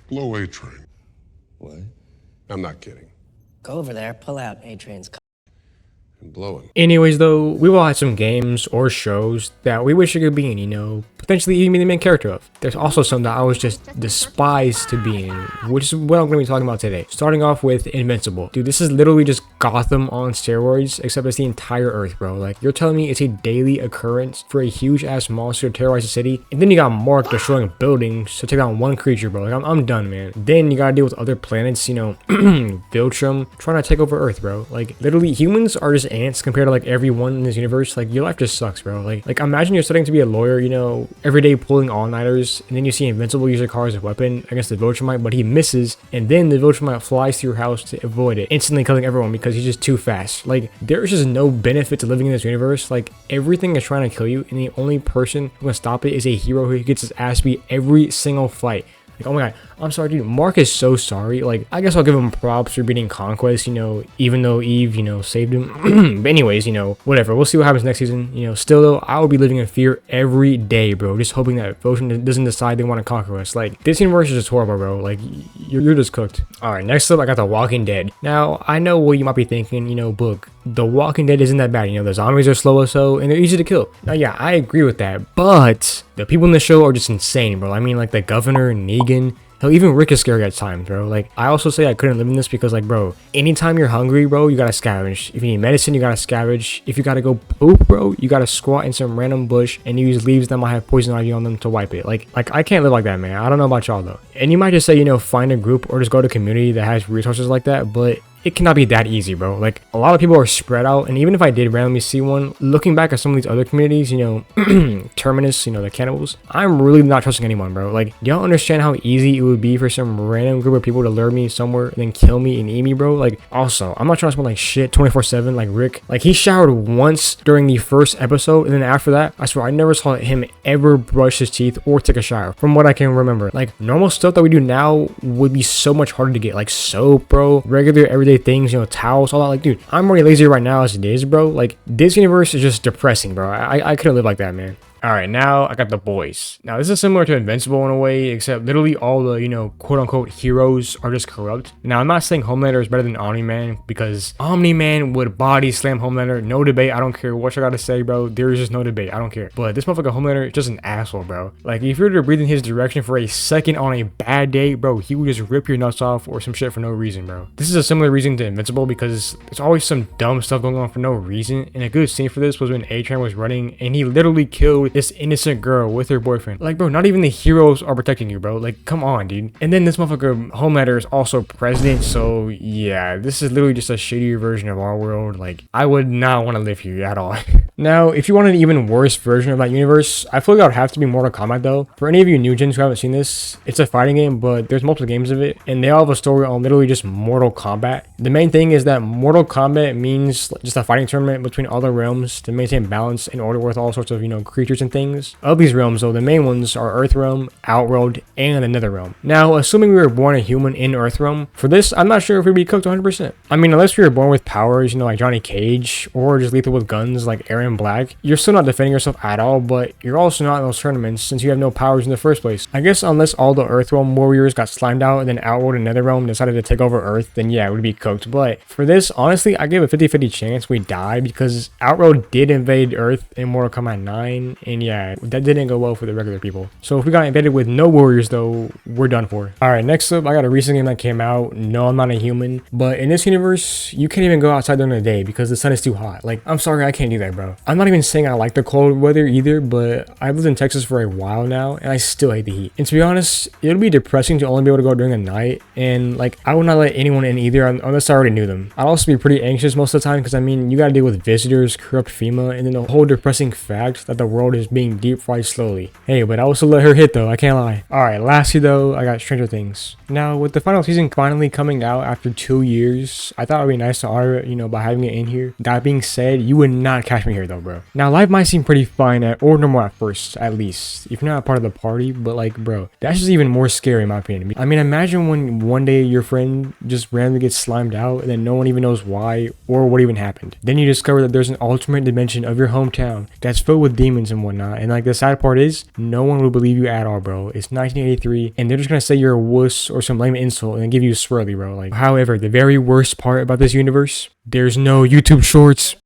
Blow A Train. What? I'm not kidding. Go over there, pull out A-Train's And blow him. Anyways, though, we've all had some games or shows that we wish we could be in, you know, potentially even be the main character of. There's also some that I was just despised to be in, which is what I'm going to be talking about today. Starting off with Invincible. Dude, this is literally just Gotham on steroids, except it's the entire Earth, bro. Like, you're telling me it's a daily occurrence for a huge-ass monster to terrorize the city, and then you got Mark destroying buildings to take down one creature, bro. Like, I'm done, man. Then you gotta deal with other planets, you know, Viltrum, trying to take over Earth, bro. Like, literally, humans are just ants compared to, like, everyone in this universe. Like, your life just sucks, bro. Like imagine you're studying to be a lawyer, you know, every day pulling all-nighters, and then you see Invincible use a car as a weapon against the Viltrumite, but he misses, and then the Viltrumite flies to your house to avoid it, instantly killing everyone because he's just too fast. Like, there's just no benefit to living in this universe. Like, everything is trying to kill you, and the only person who can stop it is a hero who gets his ass beat every single fight. Like, oh my god, I'm sorry, dude. Mark is so sorry. Like, I guess I'll give him props for beating Conquest, you know, even though Eve, you know, saved him. But anyways, you know, whatever. We'll see what happens next season. You know, still though, I will be living in fear every day, bro. Just hoping that Votion doesn't decide they want to conquer us. Like, this universe is just horrible, bro. Like, you're just cooked. Alright, next up, I got The Walking Dead. Now, I know what you might be thinking, you know, Book. The Walking Dead isn't that bad. You know, the zombies are slow as so, and they're easy to kill. Now, yeah, I agree with that, but the people in the show are just insane, bro. I mean, like, the governor, Negan, hell, even Rick is scary at times, bro. Like, I also say I couldn't live in this because, like, bro, anytime you're hungry, bro, you gotta scavenge. If you need medicine, you gotta scavenge. If you gotta go poop, bro, you gotta squat in some random bush and use leaves that might have poison ivy on them to wipe it. Like I can't live like that, man. I don't know about y'all, though. And you might just say, you know, find a group or just go to a community that has resources like that, but it cannot be that easy, bro. Like, a lot of people are spread out, and even if I did randomly see one, looking back at some of these other communities, you know, Terminus, you know, the cannibals, I'm really not trusting anyone, bro. Like, y'all understand how easy it would be for some random group of people to lure me somewhere and then kill me and eat me, bro? Like, also, I'm not trying to spend like shit 24/7 like Rick. Like, he showered once during the first episode, and then after that, I swear I never saw him ever brush his teeth or take a shower, from what I can remember. Like, normal stuff that we do now would be so much harder to get, like soap, bro, regular everyday things, you know, towels, all that. Like, dude, I'm already lazy right now as it is, bro. Like, this universe is just depressing, bro. I couldn't live like that, man. Alright, now I got The Boys. Now, this is similar to Invincible in a way, except literally all the, you know, quote-unquote heroes are just corrupt. Now, I'm not saying Homelander is better than Omni-Man, because Omni-Man would body slam Homelander, no debate. I don't care what you gotta say, bro. There is just no debate. I don't care. But this motherfucker Homelander is just an asshole, bro. Like, if you were to breathe in his direction for a second on a bad day, bro, he would just rip your nuts off or some shit for no reason, bro. This is a similar reason to Invincible, because there's always some dumb stuff going on for no reason, and a good scene for this was when A-Train was running, and he literally killed this innocent girl with her boyfriend. Like, bro, not even the heroes are protecting you, bro. Like, come on, dude. And then this motherfucker Homelander is also president, so yeah, this is literally just a shittier version of our world. Like, I would not want to live here at all. Now, if you want an even worse version of that universe, I feel like that would have to be Mortal Kombat, though. For any of you new gens who haven't seen this, it's a fighting game, but there's multiple games of it, and they all have a story on literally just Mortal Kombat. The main thing is that Mortal Kombat means just a fighting tournament between all the realms to maintain balance and order with all sorts of, you know, creatures and things. Of these realms, though, the main ones are Earthrealm, Outworld, and the Netherrealm. Now, assuming we were born a human in Earthrealm, for this, I'm not sure if we'd be cooked 100%. I mean, unless we were born with powers, you know, like Johnny Cage, or just lethal with guns like Aaron Black, you're still not defending yourself at all, but you're also not in those tournaments since you have no powers in the first place. I guess unless all the Earthrealm warriors got slimed out and then Outworld and Netherrealm decided to take over Earth, then yeah, it would be cooked. But for this, honestly, I give a 50-50 chance we die, because Outworld did invade Earth in Mortal Kombat 9, and yeah, that didn't go well for the regular people. So if we got invaded with no warriors, though, we're done for. Alright, next up, I got a recent game that came out. No, I'm not a human, but in this universe, you can't even go outside during the day because the sun is too hot. Like, I'm sorry, I can't do that, bro. I'm not even saying I like the cold weather either, but I've lived in Texas for a while now, and I still hate the heat. And to be honest, it'll be depressing to only be able to go during the night, and like, I would not let anyone in either unless I already knew them. I'd also be pretty anxious most of the time, because I mean, you gotta deal with visitors, corrupt FEMA, and then the whole depressing fact that the world is being deep fried slowly. Hey, but I also let her hit though, I can't lie. Alright, lastly though, I got Stranger Things. Now, with the final season finally coming out after 2 years, I thought it would be nice to honor it, you know, by having it in here. That being said, you would not catch me here scary though, bro. Now, life might seem pretty fine or normal at first, at least, if you're not a part of the party, but like, bro, that's just even more scary in my opinion. I mean, imagine when one day your friend just randomly gets slimed out and then no one even knows why or what even happened. Then you discover that there's an alternate dimension of your hometown that's filled with demons and whatnot. And like, the sad part is, no one will believe you at all, bro. It's 1983 and they're just gonna say you're a wuss or some lame insult and then give you a swirly, bro. Like, however, the very worst part about this universe, there's no YouTube shorts,